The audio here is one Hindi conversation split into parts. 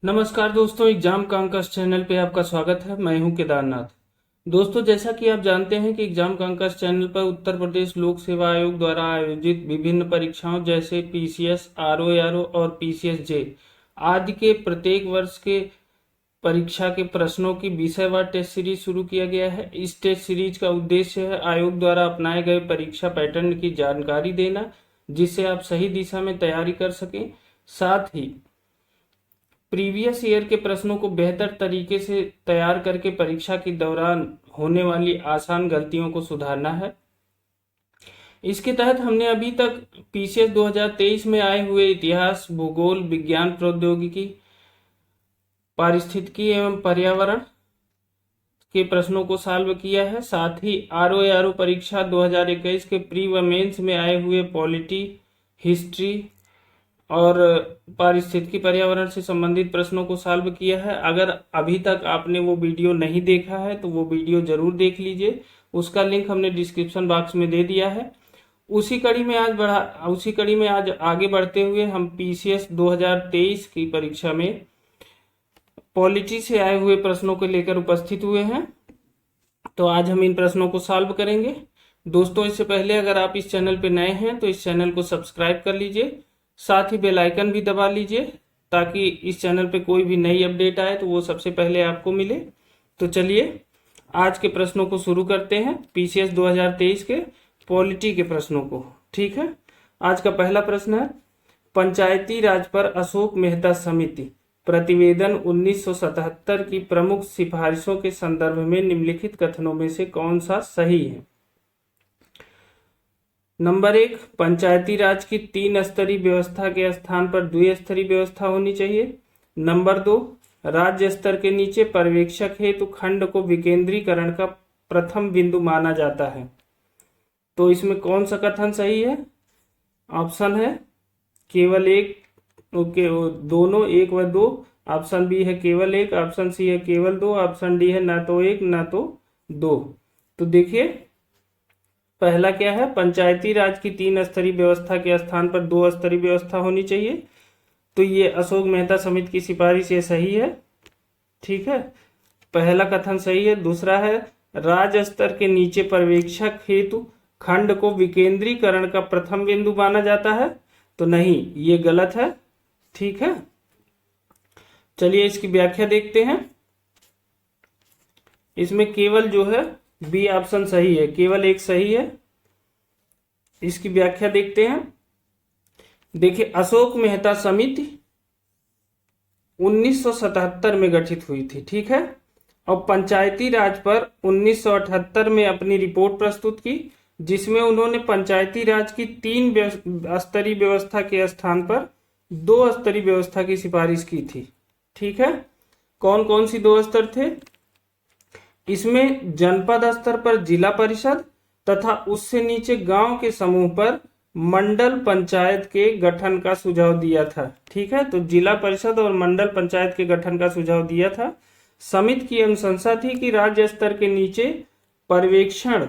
नमस्कार दोस्तों, एग्जाम कांकस चैनल पे आपका स्वागत है। मैं हूं केदारनाथ। दोस्तों, जैसा कि आप जानते हैं कि एग्जाम कांकस चैनल पर उत्तर प्रदेश लोक सेवा आयोग द्वारा आयोजित विभिन्न परीक्षाओं जैसे पीसीएस, आरओ और पीसीएस जे आदि के प्रत्येक वर्ष के परीक्षा के प्रश्नों की विषयवार टेस्ट सीरीज शुरू किया गया है। इस टेस्ट सीरीज का उद्देश्य है आयोग द्वारा अपनाए गए परीक्षा पैटर्न की जानकारी देना, जिससे आप सही दिशा में तैयारी कर सकें। साथ ही प्रीवियस ईयर के प्रश्नों को बेहतर तरीके से तैयार करके परीक्षा के दौरान होने वाली आसान गलतियों को सुधारना है। इसके तहत हमने अभी तक पीसीएस 2023 में आए हुए इतिहास, भूगोल, विज्ञान प्रौद्योगिकी, पारिस्थितिकी एवं पर्यावरण के प्रश्नों को सॉल्व किया है। साथ ही आरओ परीक्षा 2021 के प्री व मेंस में आए हुए पॉलिटी, हिस्ट्री और पारिस्थितिकी पर्यावरण से संबंधित प्रश्नों को सॉल्व किया है। अगर अभी तक आपने वो वीडियो नहीं देखा है तो वो वीडियो जरूर देख लीजिए, उसका लिंक हमने डिस्क्रिप्शन बॉक्स में दे दिया है। उसी कड़ी में आज आगे बढ़ते हुए हम पीसीएस 2023 की परीक्षा में पॉलिटी से आए हुए प्रश्नों को लेकर उपस्थित हुए हैं। तो आज हम इन प्रश्नों को सॉल्व करेंगे। दोस्तों, इससे पहले अगर आप इस चैनल पर नए हैं तो इस चैनल को सब्सक्राइब कर लीजिए, साथ ही बेल आइकन भी दबा लीजिए ताकि इस चैनल पे कोई भी नई अपडेट आए तो वो सबसे पहले आपको मिले। तो चलिए आज के प्रश्नों को शुरू करते हैं, पीसीएस 2023 के पॉलिटी के प्रश्नों को। ठीक है, आज का पहला प्रश्न है, पंचायती राज पर अशोक मेहता समिति प्रतिवेदन 1977 की प्रमुख सिफारिशों के संदर्भ में निम्नलिखित कथनों में से कौन सा सही है। नंबर 1, पंचायती राज की 3 स्तरीय व्यवस्था के स्थान पर द्विस्तरीय व्यवस्था होनी चाहिए। नंबर 2, राज्य स्तर के नीचे पर्यवेक्षक हेतु खंड को विकेंद्रीकरण का प्रथम बिंदु माना जाता है। तो इसमें कौन सा कथन सही है? ऑप्शन है केवल एक, दोनों 1 व 2। ऑप्शन बी है केवल 1, ऑप्शन सी है केवल 2, ऑप्शन डी है ना तो 1 ना तो 2। तो देखिए पहला क्या है, पंचायती राज की 3 स्तरीय व्यवस्था के स्थान पर 2 स्तरीय व्यवस्था होनी चाहिए। तो ये अशोक मेहता समिति की सिफारिश ये सही है। ठीक है, पहला कथन सही है। दूसरा है, राज्य स्तर के नीचे पर्यवेक्षक हेतु खंड को विकेंद्रीकरण का प्रथम बिंदु माना जाता है। तो नहीं, ये गलत है। ठीक है, चलिए इसकी व्याख्या देखते हैं। इसमें केवल जो है बी ऑप्शन सही है, केवल एक सही है। इसकी व्याख्या देखते हैं। देखिए, अशोक मेहता समिति 1977 में गठित हुई थी। ठीक है, और पंचायती राज पर 1978 में अपनी रिपोर्ट प्रस्तुत की, जिसमें उन्होंने पंचायती राज की 3 स्तरीय व्यवस्था के स्थान पर 2 स्तरीय व्यवस्था की सिफारिश की थी। ठीक है, कौन कौन सी 2 स्तर थे? इसमें जनपद स्तर पर जिला परिषद तथा उससे नीचे गांव के समूह पर मंडल पंचायत के गठन का सुझाव दिया था। ठीक है, तो जिला परिषद और मंडल पंचायत के गठन का सुझाव दिया था। समिति की अनुशंसा थी कि राज्य स्तर के नीचे पर्यवेक्षण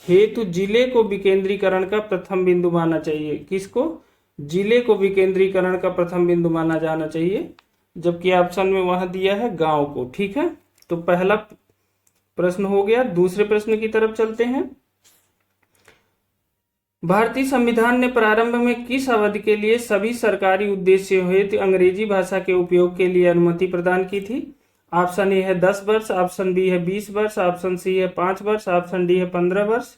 हेतु जिले को विकेंद्रीकरण का प्रथम बिंदु माना चाहिए। किसको? जिले को विकेंद्रीकरण का प्रथम बिंदु माना जाना चाहिए, जबकि ऑप्शन में वहां दिया है गांव को। ठीक है, तो पहला प्रश्न हो गया। दूसरे प्रश्न की तरफ चलते हैं। भारतीय संविधान ने प्रारंभ में किस अवधि के लिए सभी सरकारी उद्देश्यों हेतु अंग्रेजी भाषा के उपयोग के लिए अनुमति प्रदान की थी? ऑप्शन ए है 10 वर्ष, ऑप्शन बी है 20 वर्ष, ऑप्शन सी है 5 वर्ष, ऑप्शन डी है 15 वर्ष।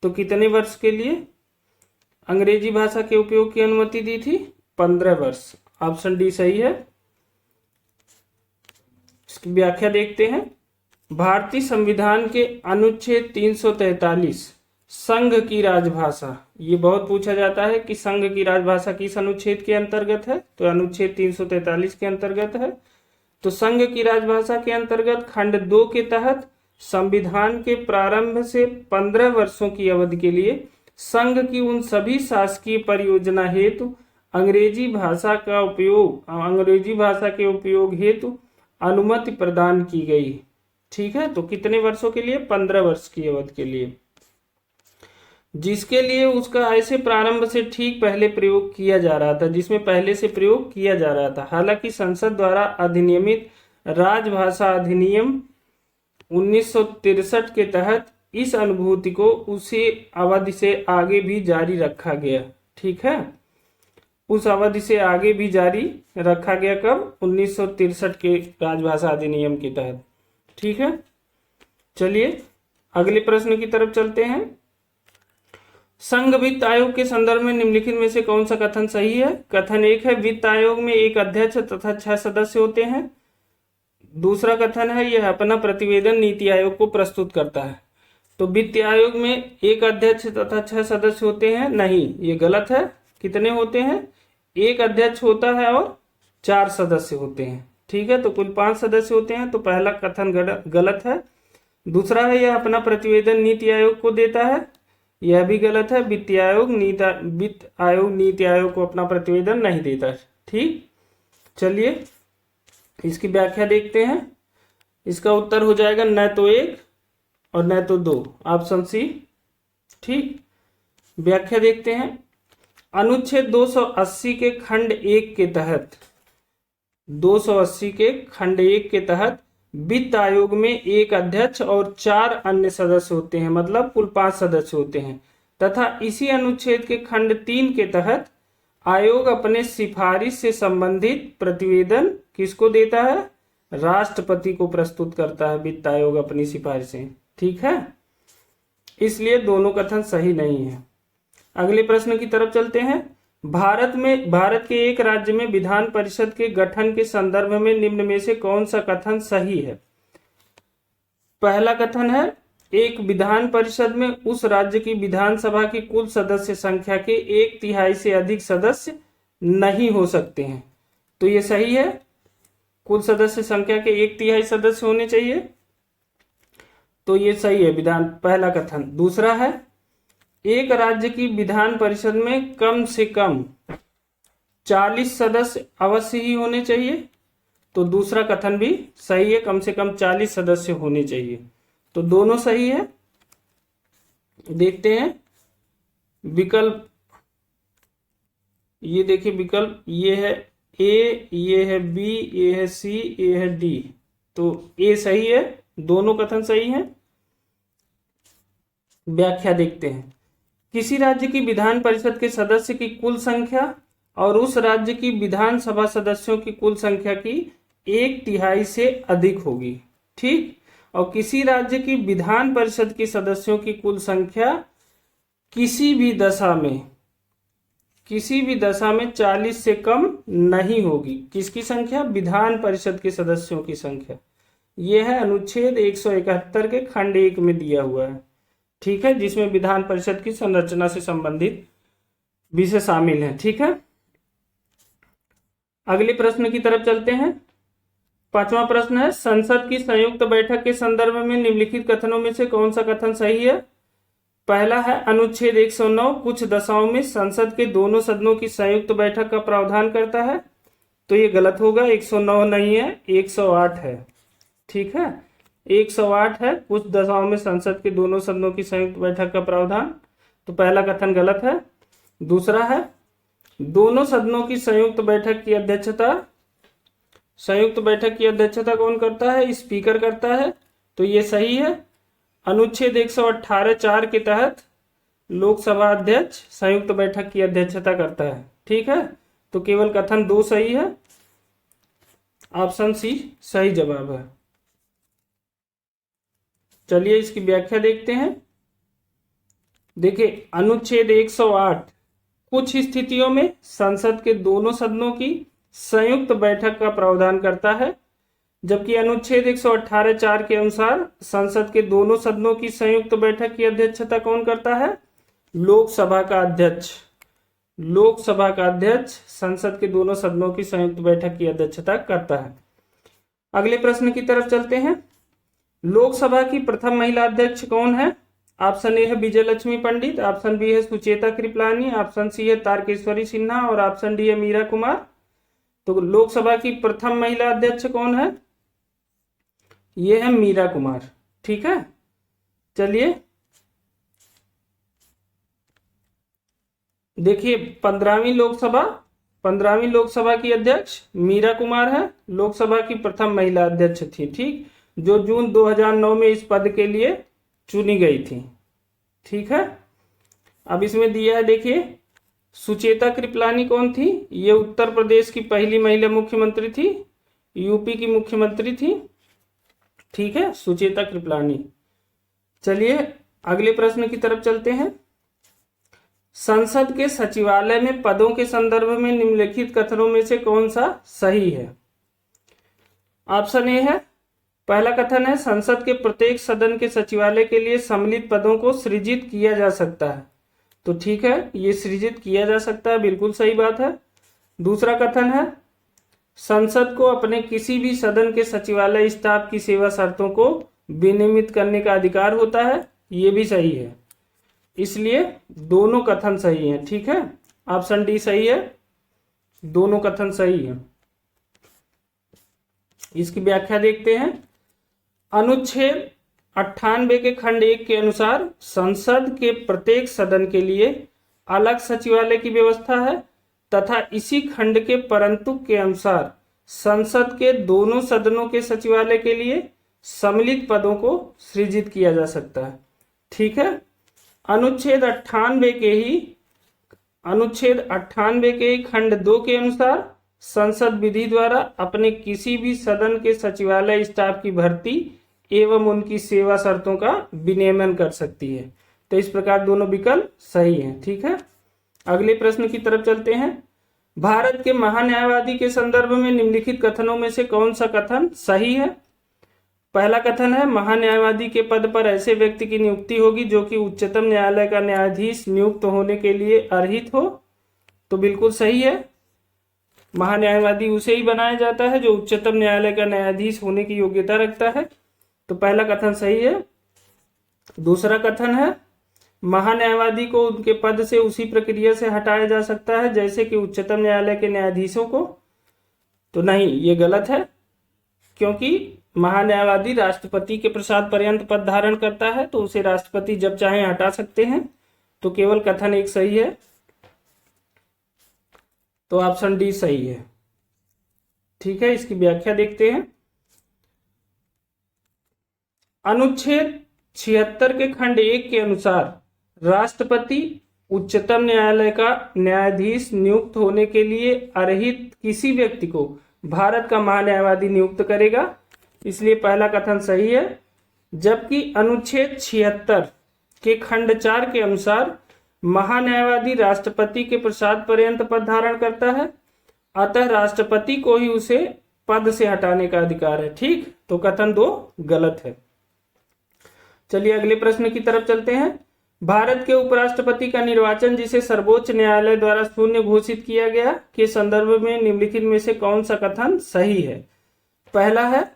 तो कितने वर्ष के लिए अंग्रेजी भाषा के उपयोग की अनुमति दी थी? 15 वर्ष। ऑप्शन डी सही है। इसकी व्याख्या देखते हैं। भारतीय संविधान के अनुच्छेद 343 संघ की राजभाषा, ये बहुत पूछा जाता है कि संघ की राजभाषा किस अनुच्छेद के अंतर्गत है? तो अनुच्छेद 343 के अंतर्गत है। तो संघ की राजभाषा के अंतर्गत खंड 2 के तहत संविधान के प्रारंभ से 15 वर्षों की अवधि के लिए संघ की उन सभी शासकीय परियोजना हेतु अंग्रेजी भाषा के उपयोग हेतु अनुमति प्रदान की गई। ठीक है, तो कितने वर्षों के लिए? 15 वर्ष की अवधि के लिए। जिसके लिए उसका ऐसे प्रारंभ से ठीक पहले प्रयोग किया जा रहा था, जिसमें पहले से प्रयोग किया जा रहा था। हालांकि संसद द्वारा अधिनियमित राजभाषा अधिनियम 1963 के तहत इस अनुभूति को उसी अवधि से आगे भी जारी रखा गया। ठीक है, उस अवधि से आगे भी जारी रखा गया। कब? 1963 के राजभाषा अधिनियम के तहत। ठीक है, चलिए अगले प्रश्न की तरफ चलते हैं। संघ वित्त आयोग के संदर्भ में निम्नलिखित में से कौन सा कथन सही है? कथन 1 है, वित्त आयोग में एक अध्यक्ष तथा 6 सदस्य होते हैं। दूसरा कथन है, यह अपना प्रतिवेदन नीति आयोग को प्रस्तुत करता है। तो वित्त आयोग में एक अध्यक्ष तथा 6 सदस्य होते हैं, नहीं, ये गलत है। कितने होते हैं? एक अध्यक्ष होता है और 4 सदस्य होते हैं। ठीक है, तो कुल 5 सदस्य होते हैं। तो पहला कथन गलत है। दूसरा है, यह अपना प्रतिवेदन नीति आयोग को देता है, यह भी गलत है। वित्त आयोग नीति आयोग को अपना प्रतिवेदन नहीं देता। ठीक, चलिए इसकी व्याख्या देखते हैं। इसका उत्तर हो जाएगा न तो 1 और न तो 2, ऑप्शन सी। ठीक, व्याख्या देखते हैं। अनुच्छेद 280 के खंड 1 के तहत 280 के खंड 1 के तहत वित्त आयोग में एक अध्यक्ष और 4 अन्य सदस्य होते हैं, मतलब कुल 5 सदस्य होते हैं। तथा इसी अनुच्छेद के खंड 3 के तहत आयोग अपने सिफारिश से संबंधित प्रतिवेदन किसको देता है? राष्ट्रपति को प्रस्तुत करता है वित्त आयोग अपनी सिफारिशें। ठीक है, इसलिए दोनों कथन सही नहीं है। अगले प्रश्न की तरफ चलते हैं। भारत के एक राज्य में विधान परिषद के गठन के संदर्भ में निम्न में से कौन सा कथन सही है? पहला कथन है, एक विधान परिषद में उस राज्य की विधानसभा की कुल सदस्य संख्या के 1/3 से अधिक सदस्य नहीं हो सकते हैं। तो ये सही है, कुल सदस्य संख्या के 1/3 सदस्य होने चाहिए। तो ये सही है विधान, पहला कथन। दूसरा है, एक राज्य की विधान परिषद में कम से कम 40 सदस्य अवश्य ही होने चाहिए। तो दूसरा कथन भी सही है, कम से कम 40 सदस्य होने चाहिए। तो दोनों सही है। देखते हैं विकल्प, ये देखिए विकल्प, ये है ए, ये है बी, ये है सी, ये है डी। तो ए सही है, दोनों कथन सही हैं। व्याख्या देखते हैं। किसी राज्य की विधान परिषद के सदस्य की कुल संख्या और उस राज्य की विधानसभा सदस्यों की कुल संख्या की 1/3 से अधिक होगी। ठीक, और किसी राज्य की विधान परिषद के सदस्यों की कुल संख्या किसी भी दशा में 40 से कम नहीं होगी। किसकी संख्या? विधान परिषद के सदस्यों की संख्या। यह है अनुच्छेद 171 के खंड 1 में दिया हुआ है। ठीक है, जिसमें विधान परिषद की संरचना से संबंधित विषय शामिल है। ठीक है, अगले प्रश्न की तरफ चलते हैं। 5वां प्रश्न है, संसद की संयुक्त बैठक के संदर्भ में निम्नलिखित कथनों में से कौन सा कथन सही है? पहला है, अनुच्छेद 109 कुछ दशाओं में संसद के दोनों सदनों की संयुक्त बैठक का प्रावधान करता है। तो ये गलत होगा, 109 नहीं है, 108 है। ठीक है, 108 है, कुछ दशाओं में संसद के दोनों सदनों की संयुक्त बैठक का प्रावधान। तो पहला कथन गलत है। दूसरा है, दोनों सदनों की संयुक्त बैठक की अध्यक्षता कौन करता है? स्पीकर करता है। तो ये सही है। अनुच्छेद 118(4) के तहत लोकसभा अध्यक्ष संयुक्त बैठक की अध्यक्षता करता है। ठीक है, तो केवल कथन 2 सही है, ऑप्शन सी सही जवाब है। चलिए इसकी व्याख्या देखते हैं। देखिए, अनुच्छेद 108 कुछ स्थितियों में संसद के दोनों सदनों की संयुक्त बैठक का प्रावधान करता है, जबकि अनुच्छेद 118(4) के अनुसार संसद के दोनों सदनों की संयुक्त बैठक की अध्यक्षता कौन करता है? लोकसभा का अध्यक्ष संसद के दोनों सदनों की संयुक्त बैठक की अध्यक्षता करता है। अगले प्रश्न की तरफ चलते हैं। लोकसभा की प्रथम महिला अध्यक्ष कौन है? ऑप्शन ए है विजय लक्ष्मी पंडित, ऑप्शन बी है सुचेता कृपलानी, ऑप्शन सी है तारकेश्वरी सिन्हा और ऑप्शन डी है मीरा कुमार। तो लोकसभा की प्रथम महिला अध्यक्ष कौन है? यह है मीरा कुमार। ठीक है, चलिए देखिए 15वीं लोकसभा की अध्यक्ष मीरा कुमार है, लोकसभा की प्रथम महिला अध्यक्ष थी, ठीक, जो जून 2009 में इस पद के लिए चुनी गई थी। ठीक है, अब इसमें दिया है, देखिए सुचेता कृपलानी कौन थी? ये उत्तर प्रदेश की पहली महिला मुख्यमंत्री थी, यूपी की मुख्यमंत्री थी। ठीक है, सुचेता कृपलानी। चलिए अगले प्रश्न की तरफ चलते हैं। संसद के सचिवालय में पदों के संदर्भ में निम्नलिखित कथनों में से कौन सा सही है? ऑप्शन ए है, पहला कथन है संसद के प्रत्येक सदन के सचिवालय के लिए सम्मिलित पदों को सृजित किया जा सकता है। तो ठीक है, ये सृजित किया जा सकता है, बिल्कुल सही बात है। दूसरा कथन है संसद को अपने किसी भी सदन के सचिवालय स्टाफ की सेवा शर्तों को विनियमित करने का अधिकार होता है, ये भी सही है। इसलिए दोनों कथन सही हैं। ठीक है, ऑप्शन डी सही है, दोनों कथन सही है। इसकी व्याख्या देखते हैं। अनुच्छेद 98 के खंड 1 के अनुसार संसद के प्रत्येक सदन के लिए अलग सचिवालय की व्यवस्था है तथा इसी खंड के परंतु के अनुसार संसद के दोनों सदनों के सचिवालय के लिए सम्मिलित पदों को सृजित किया जा सकता है। ठीक है, अनुच्छेद 98 के ही खंड 2 के अनुसार संसद विधि द्वारा अपने किसी भी सदन के सचिवालय स्टाफ की भर्ती एवं उनकी सेवा शर्तों का विनियमन कर सकती है। तो इस प्रकार दोनों विकल्प सही हैं। ठीक है, अगले प्रश्न की तरफ चलते हैं। भारत के महान्यायवादी के संदर्भ में निम्नलिखित कथनों में से कौन सा कथन सही है? पहला कथन है महान्यायवादी के पद पर ऐसे व्यक्ति की नियुक्ति होगी जो कि उच्चतम न्यायालय का न्यायाधीश नियुक्त होने के लिए अर्हित हो। तो बिल्कुल सही है, महान्यायवादी उसे ही बनाया जाता है जो उच्चतम न्यायालय का न्यायाधीश होने की योग्यता रखता है। तो पहला कथन सही है। दूसरा कथन है महान्यायवादी को उनके पद से उसी प्रक्रिया से हटाया जा सकता है जैसे कि उच्चतम न्यायालय के न्यायाधीशों को। तो नहीं, ये गलत है, क्योंकि महान्यायवादी राष्ट्रपति के प्रसाद पर्यंत पद धारण करता है, तो उसे राष्ट्रपति जब चाहे हटा सकते हैं। तो केवल कथन एक सही है, तो ऑप्शन डी सही है। ठीक है, इसकी व्याख्या देखते हैं। अनुच्छेद 76 के खंड 1 के अनुसार राष्ट्रपति उच्चतम न्यायालय का न्यायाधीश नियुक्त होने के लिए अर्हित किसी व्यक्ति को भारत का महान्यायवादी नियुक्त करेगा, इसलिए पहला कथन सही है। जबकि अनुच्छेद 76 के खंड 4 के अनुसार महान्यायवादी राष्ट्रपति के प्रसाद पर्यंत पद धारण करता है, अतः राष्ट्रपति को ही उसे पद से हटाने का अधिकार है। ठीक, तो कथन 2 गलत है। चलिए अगले प्रश्न की तरफ चलते हैं। भारत के उपराष्ट्रपति का निर्वाचन, जिसे सर्वोच्च न्यायालय द्वारा शून्य घोषित किया गया, के संदर्भ में निम्नलिखित में से कौन सा कथन सही है? पहला है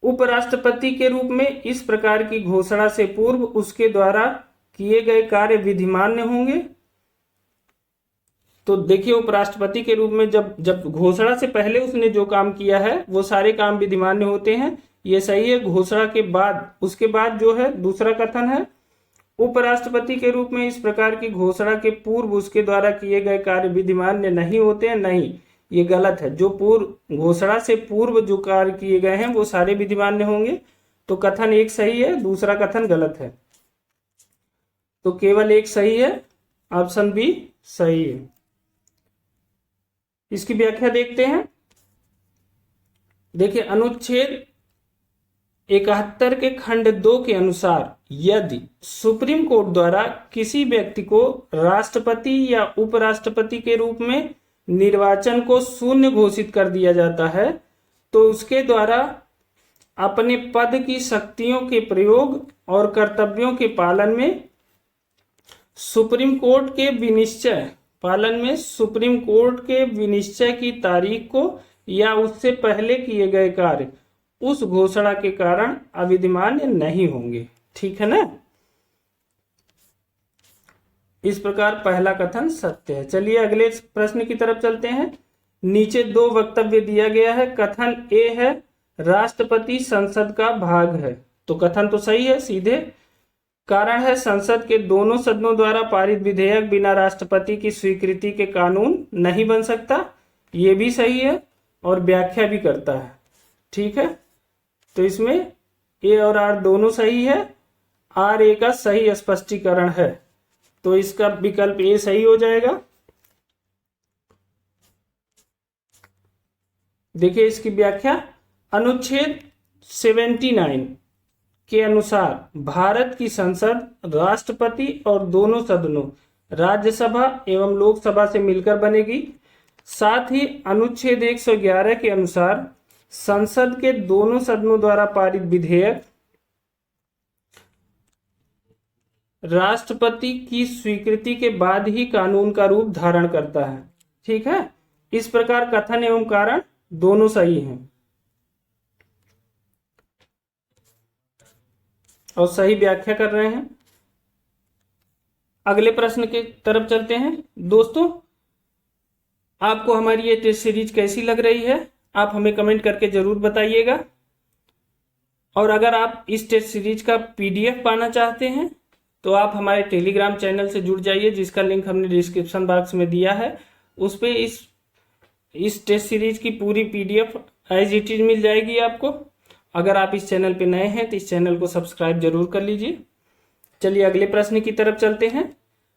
उपराष्ट्रपति के रूप में इस प्रकार की घोषणा से पूर्व उसके द्वारा किए गए कार्य विधिमान्य होंगे। तो देखिए उपराष्ट्रपति के रूप में जब घोषणा से पहले उसने जो काम किया है वो सारे काम विधिमान्य होते हैं, ये सही है। घोषणा के बाद, उसके बाद जो है दूसरा कथन है उपराष्ट्रपति के रूप में इस प्रकार की घोषणा के पूर्व उसके द्वारा किए गए कार्य विधिमान्य नहीं होते हैं, नहीं, ये गलत है। जो पूर्व घोषणा से पूर्व जो कार्य किए गए हैं वो सारे विधिमान्य होंगे। तो कथन एक सही है, दूसरा कथन गलत है। तो केवल एक सही है, ऑप्शन बी सही है। इसकी व्याख्या देखते हैं। देखिए अनुच्छेद 71 के खंड 2 के अनुसार यदि सुप्रीम कोर्ट द्वारा किसी व्यक्ति को राष्ट्रपति या उपराष्ट्रपति के रूप में निर्वाचन को शून्य घोषित कर दिया जाता है, तो उसके द्वारा अपने पद की शक्तियों के प्रयोग और कर्तव्यों के पालन में सुप्रीम कोर्ट के विनिश्चय की तारीख को या उससे पहले किए गए कार्य उस घोषणा के कारण अविधिमान्य नहीं होंगे। ठीक है ना, इस प्रकार पहला कथन सत्य है। चलिए अगले प्रश्न की तरफ चलते हैं। नीचे 2 वक्तव्य दिया गया है। कथन ए है राष्ट्रपति संसद का भाग है, तो कथन तो सही है सीधे। कारण है संसद के दोनों सदनों द्वारा पारित विधेयक बिना राष्ट्रपति की स्वीकृति के कानून नहीं बन सकता, ये भी सही है और व्याख्या भी करता है। ठीक है, तो इसमें ए और आर दोनों सही है। आर ए का सही स्पष्टीकरण है, तो इसका विकल्प ए सही हो जाएगा। देखिए इसकी व्याख्या, अनुच्छेद 79 के अनुसार भारत की संसद राष्ट्रपति और दोनों सदनों राज्यसभा एवं लोकसभा से मिलकर बनेगी। साथ ही अनुच्छेद 111 के अनुसार संसद के दोनों सदनों द्वारा पारित विधेयक राष्ट्रपति की स्वीकृति के बाद ही कानून का रूप धारण करता है। ठीक है, इस प्रकार कथन एवं कारण दोनों सही हैं और सही व्याख्या कर रहे हैं। अगले प्रश्न के तरफ चलते हैं। दोस्तों, आपको हमारी ये टेस्ट सीरीज कैसी लग रही है, आप हमें कमेंट करके जरूर बताइएगा। और अगर आप इस टेस्ट सीरीज का पीडीएफ पाना चाहते हैं तो आप हमारे टेलीग्राम चैनल से जुड़ जाइए, जिसका लिंक हमने डिस्क्रिप्शन बॉक्स में दिया है। उस पे इस टेस्ट सीरीज की पूरी पीडीएफ एज इट इज मिल जाएगी आपको। अगर आप इस चैनल पे नए हैं तो इस चैनल को सब्सक्राइब जरूर कर लीजिए। चलिए अगले प्रश्न की तरफ चलते हैं।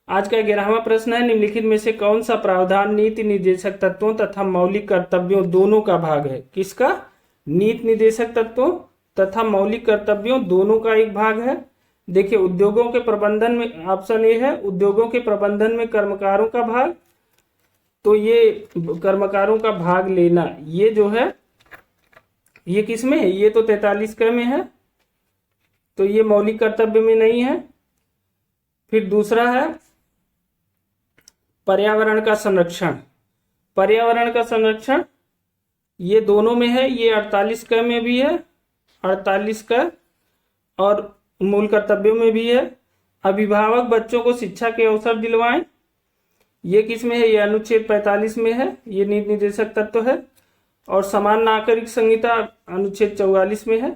आज का 11वां प्रश्न है, निम्नलिखित में से कौन सा प्रावधान नीति निर्देशक तत्वों तथा मौलिक कर्तव्यों दोनों का भाग है? किसका? नीति निर्देशक तत्वों तथा मौलिक कर्तव्यों दोनों का एक भाग है। देखिए, उद्योगों के प्रबंधन में ऑप्शन ए है, उद्योगों के प्रबंधन में कर्मकारों का भाग। तो ये कर्मकारों का भाग लेना, ये जो है ये किस में है? ये तो 43 में है, तो ये मौलिक कर्तव्य में नहीं है। फिर दूसरा है पर्यावरण का संरक्षण। पर्यावरण का संरक्षण ये दोनों में है, ये 48 में भी है, 48 और मूल कर्तव्यों में भी है। अभिभावक बच्चों को शिक्षा के अवसर दिलवाएं, ये किस में है? ये अनुच्छेद 45 में है, ये नीति निर्देशक तत्व है। और समान नागरिक संहिता अनुच्छेद 44 में है।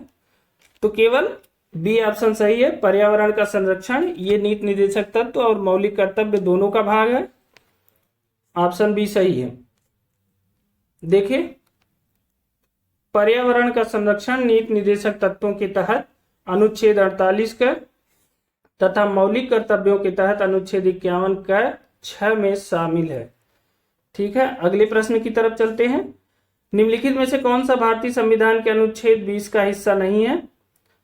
तो केवल बी ऑप्शन सही है, पर्यावरण का संरक्षण ये नीति निर्देशक तत्व और मौलिक कर्तव्य दोनों का भाग है। ऑप्शन बी सही है। देखिए, पर्यावरण का संरक्षण नीति निर्देशक तत्वों के तहत अनुच्छेद 48 का तथा मौलिक कर्तव्यों के तहत अनुच्छेद 51 का 6 में शामिल है। ठीक है, अगले प्रश्न की तरफ चलते हैं। निम्नलिखित में से कौन सा भारतीय संविधान के अनुच्छेद 20 का हिस्सा नहीं है?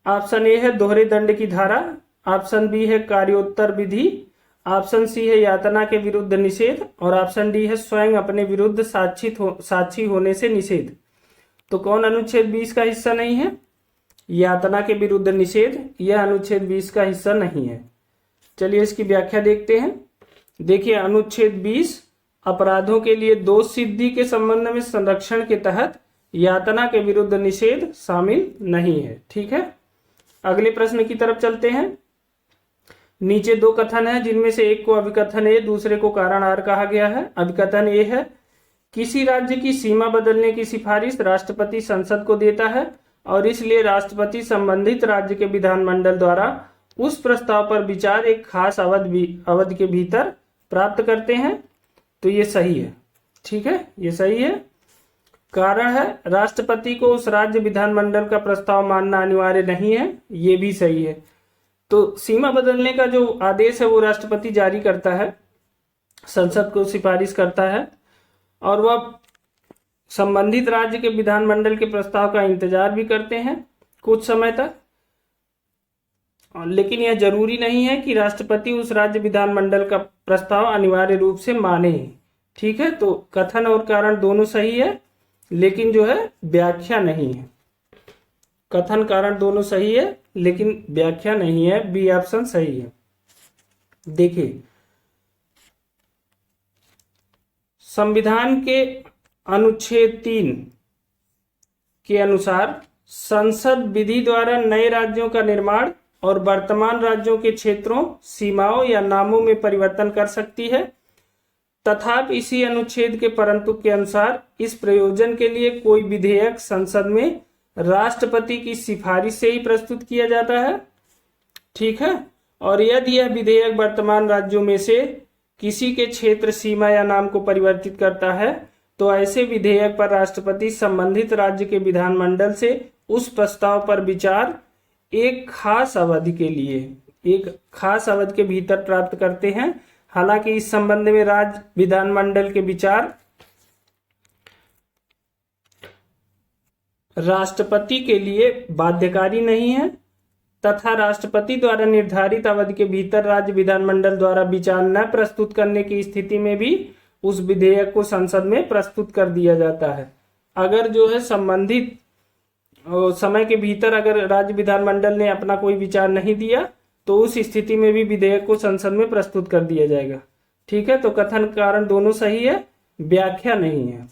ऑप्शन ए है दोहरे दंड की धारा, ऑप्शन बी है कार्योत्तर विधि, ऑप्शन सी है यातना के विरुद्ध निषेध और ऑप्शन डी है स्वयं अपने विरुद्ध साक्षी होने से निषेध। तो कौन अनुच्छेद 20 का हिस्सा नहीं है? यातना के विरुद्ध निषेध, यह अनुच्छेद 20 का हिस्सा नहीं है। चलिए इसकी व्याख्या देखते हैं। देखिए, अनुच्छेद 20 अपराधों के लिए दोष सिद्धि के संबंध में संरक्षण के तहत यातना के विरुद्ध निषेध शामिल नहीं है। ठीक है, अगले प्रश्न की तरफ चलते हैं। नीचे दो कथन है, जिनमें से एक को अभिकथन ए, दूसरे को कारण आर कहा गया है। अभिकथन ए है, किसी राज्य की सीमा बदलने की सिफारिश राष्ट्रपति संसद को देता है और इसलिए राष्ट्रपति संबंधित राज्य के विधानमंडल द्वारा उस प्रस्ताव पर विचार एक खास अवधि के भीतर प्राप्त करते हैं। तो ये सही है। ठीक है, ये सही है। कारण है, राष्ट्रपति को उस राज्य विधानमंडल का प्रस्ताव मानना अनिवार्य नहीं है, ये भी सही है। तो सीमा बदलने का जो आदेश है वो राष्ट्रपति जारी करता है, संसद को सिफारिश करता है और वह संबंधित राज्य के विधानमंडल के प्रस्ताव का इंतजार भी करते हैं कुछ समय तक। लेकिन यह जरूरी नहीं है कि राष्ट्रपति उस राज्य विधानमंडल का प्रस्ताव अनिवार्य रूप से माने। ठीक है, तो कथन और कारण दोनों सही है, लेकिन जो है व्याख्या नहीं है। कथन कारण दोनों सही है लेकिन व्याख्या नहीं है, बी ऑप्शन सही है। देखिए, संविधान के अनुच्छेद 3 के अनुसार संसद विधि द्वारा नए राज्यों का निर्माण और वर्तमान राज्यों के क्षेत्रों, सीमाओं या नामों में परिवर्तन कर सकती है। तथापि इसी अनुच्छेद के परंतु के अनुसार इस प्रयोजन के लिए कोई विधेयक संसद में राष्ट्रपति की सिफारिश से ही प्रस्तुत किया जाता है। ठीक है, और यदि यह विधेयक वर्तमान राज्यों में से किसी के क्षेत्र, सीमा या नाम को परिवर्तित करता है तो ऐसे विधेयक पर राष्ट्रपति संबंधित राज्य के विधानमंडल से उस प्रस्ताव पर विचार एक खास अवधि के भीतर प्राप्त करते हैं। हालांकि इस संबंध में राज्य विधानमंडल के विचार राष्ट्रपति के लिए बाध्यकारी नहीं है तथा राष्ट्रपति द्वारा निर्धारित अवधि के भीतर राज्य विधानमंडल द्वारा विचार न प्रस्तुत करने की स्थिति में भी उस विधेयक को संसद में प्रस्तुत कर दिया जाता है। अगर जो है संबंधित समय के भीतर अगर राज्य विधानमंडल ने अपना कोई विचार नहीं दिया तो उस स्थिति में भी विधेयक को संसद में प्रस्तुत कर दिया जाएगा। ठीक है, तो कथन कारण दोनों सही है, व्याख्या नहीं है।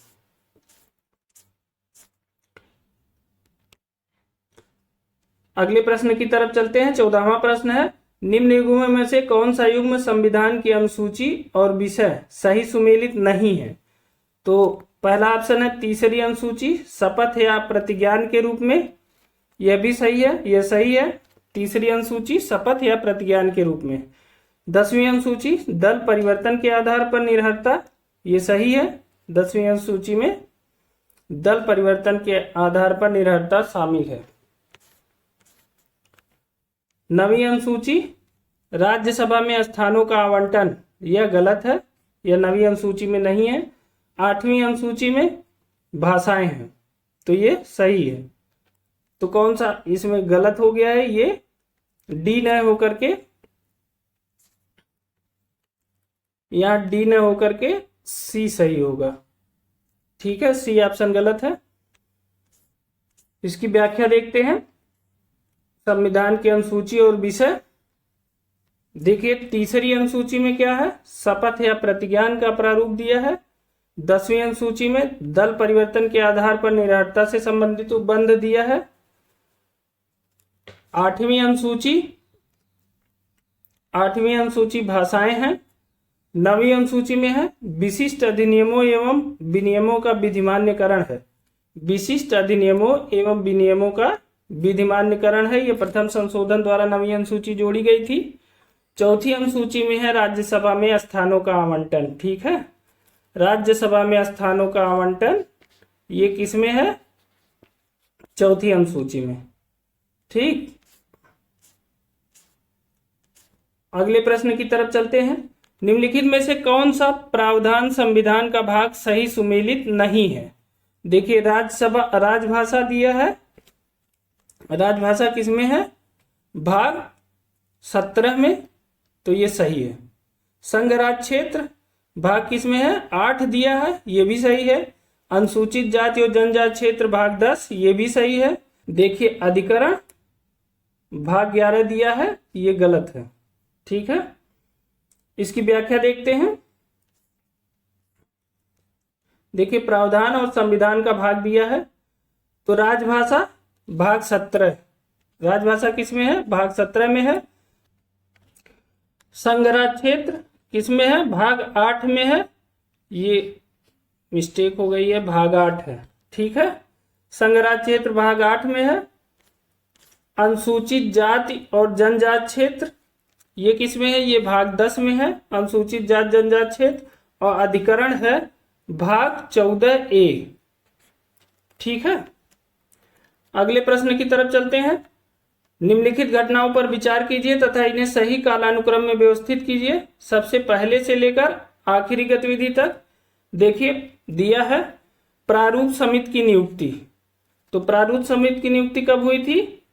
अगले प्रश्न की तरफ चलते हैं। 14वां प्रश्न है, निम्न युग्मों में से कौन सा युग्म संविधान की अनुसूची और विषय सही सुमेलित नहीं है? तो पहला ऑप्शन है तीसरी अनुसूची शपथ या प्रतिज्ञान के रूप में, यह भी सही है, यह सही है। तीसरी अनुसूची शपथ या प्रतिज्ञान के रूप में। 10वीं अनुसूची दल परिवर्तन के आधार पर निर्भरता, यह सही है। 10वीं अनुसूची में दल परिवर्तन के आधार पर निर्भरता शामिल है। 9वीं अनुसूची राज्यसभा में स्थानों का आवंटन, यह गलत है, यह 9वीं अनुसूची में नहीं है। 8वीं अनुसूची में भाषाएं हैं, तो ये सही है। तो कौन सा इसमें गलत हो गया है? ये डी न होकर के, यहां डी न होकर के सी सही होगा। ठीक है, सी ऑप्शन गलत है। इसकी व्याख्या देखते हैं। संविधान की अनुसूची और विषय, देखिए तीसरी अनुसूची में क्या है? शपथ या प्रतिज्ञान का प्रारूप दिया है। 10वीं अनुसूची में दल परिवर्तन के आधार पर निर्भरता से संबंधित उपबंध दिया है। 8वीं अनुसूची भाषाएं हैं। 9वीं अनुसूची में है विशिष्ट अधिनियमों एवं विनियमों का विधिमान्यकरण है। विशिष्ट अधिनियमों एवं विनियमों का विधिमान्यकरण है, यह प्रथम संशोधन द्वारा 9वीं अनुसूची जोड़ी गई थी। 4थी अनुसूची में है राज्यसभा में स्थानों का आवंटन। ठीक है, राज्यसभा में स्थानों का आवंटन ये किसमें है? 4थी अनुसूची में। ठीक, अगले प्रश्न की तरफ चलते हैं। निम्नलिखित में से कौन सा प्रावधान संविधान का भाग सही सुमेलित नहीं है? देखिए राजभाषा दिया है। राजभाषा किसमें है? भाग 17 में, तो ये सही है। संघ राज क्षेत्र भाग किसमें है? 8 दिया है, ये भी सही है। अनुसूचित जाति और जनजाति क्षेत्र भाग 10, ये भी सही है। देखिए अधिकरण भाग 11 दिया है, ये गलत है। ठीक है, इसकी व्याख्या देखते हैं। देखिए प्रावधान और संविधान का भाग दिया है, तो राजभाषा भाग 17, राजभाषा किसमें है? भाग 17 में है। संघराज क्षेत्र किसमें है? भाग 8 में है, ये मिस्टेक हो गई है, भाग 8 है। ठीक है, संघराज क्षेत्र भाग 8 में है। अनुसूचित जाति और जनजाति क्षेत्र ये किसमें है? ये भाग 10 में है, अनुसूचित जाति जनजाति क्षेत्र। और अधिकरण है भाग 14A। ठीक है, अगले प्रश्न की तरफ चलते हैं। निम्नलिखित घटनाओं पर विचार कीजिए तथा इन्हें सही कालानुक्रम में व्यवस्थित कीजिए, सबसे पहले से लेकर आखिरी गतिविधि तक। देखिए दिया है प्रारूप समिति की नियुक्ति। तो प्रारूप समिति की नियुक्ति कब हुई थी?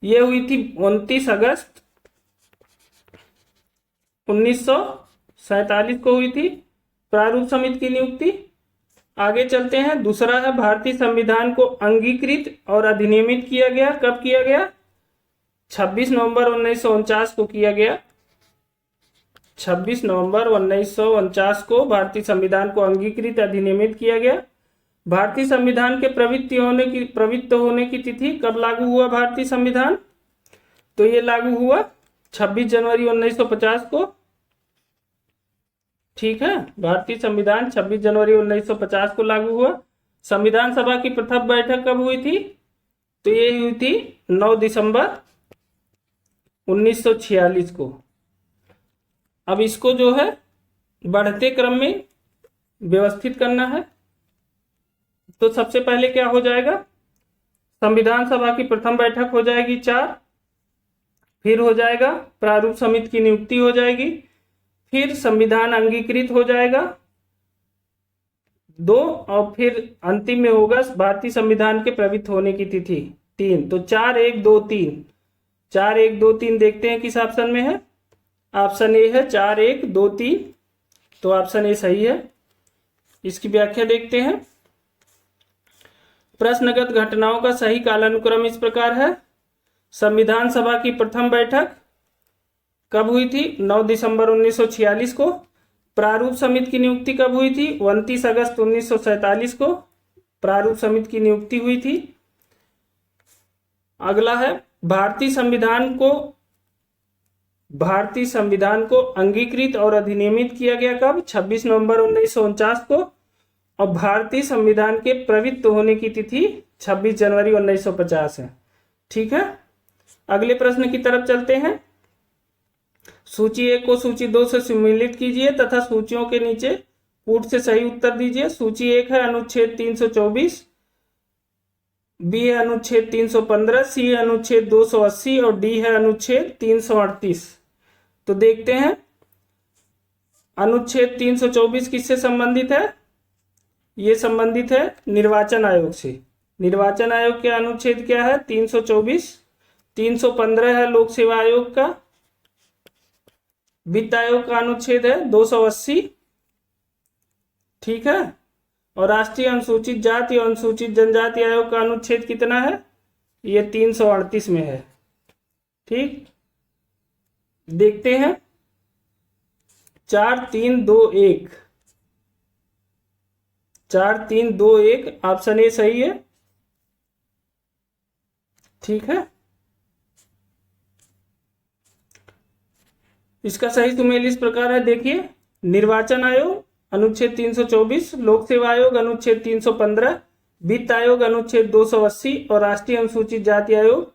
यह हुई थी 29 अगस्त 1947 को हुई थी प्रारूप समिति की नियुक्ति। आगे चलते हैं। दूसरा है भारतीय संविधान को अंगीकृत और अधिनियमित किया गया। कब किया गया? 26 नवंबर 1949 को किया गया। 26 नवंबर 1949 को भारतीय संविधान को अंगीकृत अधिनियमित किया गया। भारतीय संविधान के प्रवृत्त होने की तिथि कब लागू हुआ भारतीय संविधान? तो ये लागू हुआ 26 जनवरी 1950 को। ठीक है, भारतीय संविधान 26 जनवरी 1950 को लागू हुआ। संविधान सभा की प्रथम बैठक कब हुई थी? तो ये हुई थी 9 दिसंबर 1946 को। अब इसको जो है बढ़ते क्रम में व्यवस्थित करना है। तो सबसे पहले क्या हो जाएगा, संविधान सभा की प्रथम बैठक हो जाएगी 4, फिर हो जाएगा प्रारूप समिति की नियुक्ति हो जाएगी, फिर संविधान अंगीकृत हो जाएगा 2, और फिर अंतिम में होगा भारतीय संविधान के प्रवृत्त होने की तिथि 3। तो 4 1 2 3, 4 1 2 3 देखते हैं किस ऑप्शन में है। ऑप्शन ए है 4 1 2 3, तो ऑप्शन ए सही है। इसकी व्याख्या देखते हैं। प्रश्नगत घटनाओं का सही कालानुक्रम इस प्रकार है। संविधान सभा की प्रथम बैठक कब हुई थी, 9 दिसंबर 1946 को। प्रारूप समिति की नियुक्ति कब हुई थी, 29 अगस्त 1947 को प्रारूप समिति की नियुक्ति हुई थी। अगला है भारतीय संविधान को अंगीकृत और अधिनियमित किया गया कब, 26 नवंबर 1949 को। और भारतीय संविधान के प्रवृत्त होने की तिथि 26 जनवरी 1950 है। ठीक है, अगले प्रश्न की तरफ चलते हैं। सूची 1 को सूची 2 से सम्मिलित कीजिए तथा सूचियों के नीचे कूट से सही उत्तर दीजिए। सूची 1 है अनुच्छेद 324, बी है अनुच्छेद 315, सी है अनुच्छेद 280 और डी है अनुच्छेद 338। तो देखते हैं अनुच्छेद 324 किससे संबंधित है, ये संबंधित है निर्वाचन आयोग से। निर्वाचन आयोग के अनुच्छेद क्या है, 324। 315 है लोक सेवा आयोग का। वित्त आयोग का अनुच्छेद है 280। ठीक है, और राष्ट्रीय अनुसूचित जाति और अनुसूचित जनजाति आयोग का अनुच्छेद कितना है, ये 338 में है। ठीक, देखते हैं 4 3 2 1, 4 3 2 1 ऑप्शन ए सही है। ठीक है, इसका सही सुमेल इस प्रकार है, देखिए निर्वाचन आयोग अनुच्छेद 324, लोक सेवा आयोग अनुच्छेद 315, वित्त आयोग अनुच्छेद 280 और राष्ट्रीय अनुसूचित जाति आयोग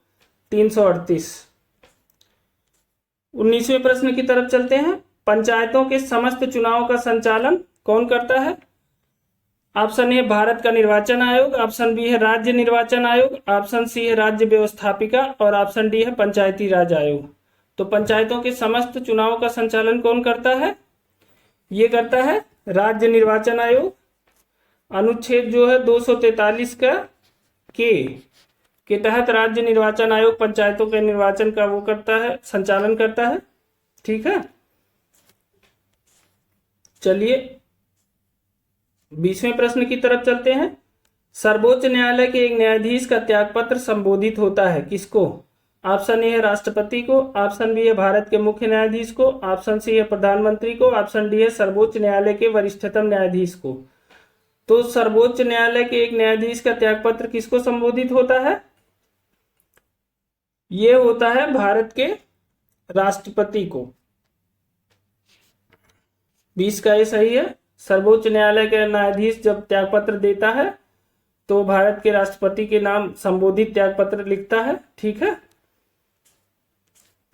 338। 19वें प्रश्न की तरफ चलते हैं। पंचायतों के समस्त चुनावों का संचालन कौन करता है? ऑप्शन ए भारत का निर्वाचन आयोग, ऑप्शन बी है राज्य निर्वाचन आयोग, ऑप्शन सी है राज्य व्यवस्थापिका और ऑप्शन डी है पंचायती राज आयोग। तो पंचायतों के समस्त चुनावों का संचालन कौन करता है? ये करता है राज्य निर्वाचन आयोग। अनुच्छेद जो है 243 का के तहत राज्य निर्वाचन आयोग पंचायतों के निर्वाचन का वो करता है, संचालन करता है। ठीक है, चलिए 20वें प्रश्न की तरफ चलते हैं। सर्वोच्च न्यायालय के एक न्यायाधीश का त्यागपत्र संबोधित होता है किसको? ऑप्शन ए है राष्ट्रपति को, ऑप्शन बी है भारत के मुख्य न्यायाधीश को, ऑप्शन सी है प्रधानमंत्री को, ऑप्शन डी है सर्वोच्च न्यायालय के वरिष्ठतम न्यायाधीश को। तो सर्वोच्च न्यायालय के एक न्यायाधीश का त्यागपत्र किसको संबोधित होता है? ये होता है भारत के राष्ट्रपति को। 20 का ये सही है। सर्वोच्च न्यायालय के न्यायाधीश जब त्यागपत्र देता है तो भारत के राष्ट्रपति के नाम संबोधित त्यागपत्र लिखता है। ठीक है,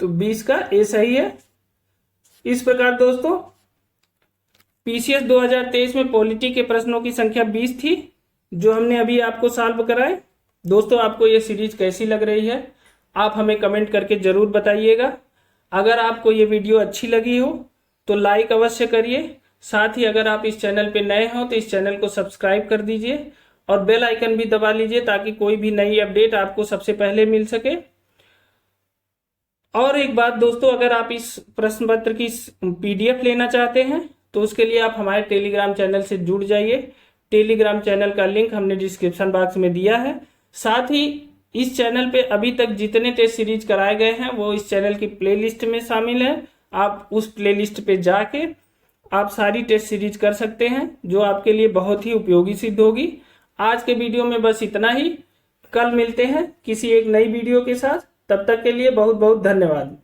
तो 20 का ए सही है। इस प्रकार दोस्तों पीसीएस 2023 में पॉलिटी के प्रश्नों की संख्या 20 थी जो हमने अभी आपको सॉल्व कराए। दोस्तों आपको ये सीरीज कैसी लग रही है आप हमें कमेंट करके जरूर बताइएगा। अगर आपको ये वीडियो अच्छी लगी हो तो लाइक अवश्य करिए। साथ ही अगर आप इस चैनल पे नए हो तो इस चैनल को सब्सक्राइब कर दीजिए और बेल आइकन भी दबा लीजिए ताकि कोई भी नई अपडेट आपको सबसे पहले मिल सके। और एक बात दोस्तों, अगर आप इस प्रश्न पत्र की पीडीएफ लेना चाहते हैं तो उसके लिए आप हमारे टेलीग्राम चैनल से जुड़ जाइए। टेलीग्राम चैनल का लिंक हमने डिस्क्रिप्शन बॉक्स में दिया है। साथ ही इस चैनल पे अभी तक जितने टेस्ट सीरीज कराए गए हैं वो इस चैनल की प्लेलिस्ट में शामिल है। आप उस प्लेलिस्ट पे जाके आप सारी टेस्ट सीरीज कर सकते हैं जो आपके लिए बहुत ही उपयोगी सिद्ध होगी। आज के वीडियो में बस इतना ही। कल मिलते हैं किसी एक नई वीडियो के साथ। तब तक के लिए बहुत बहुत धन्यवाद।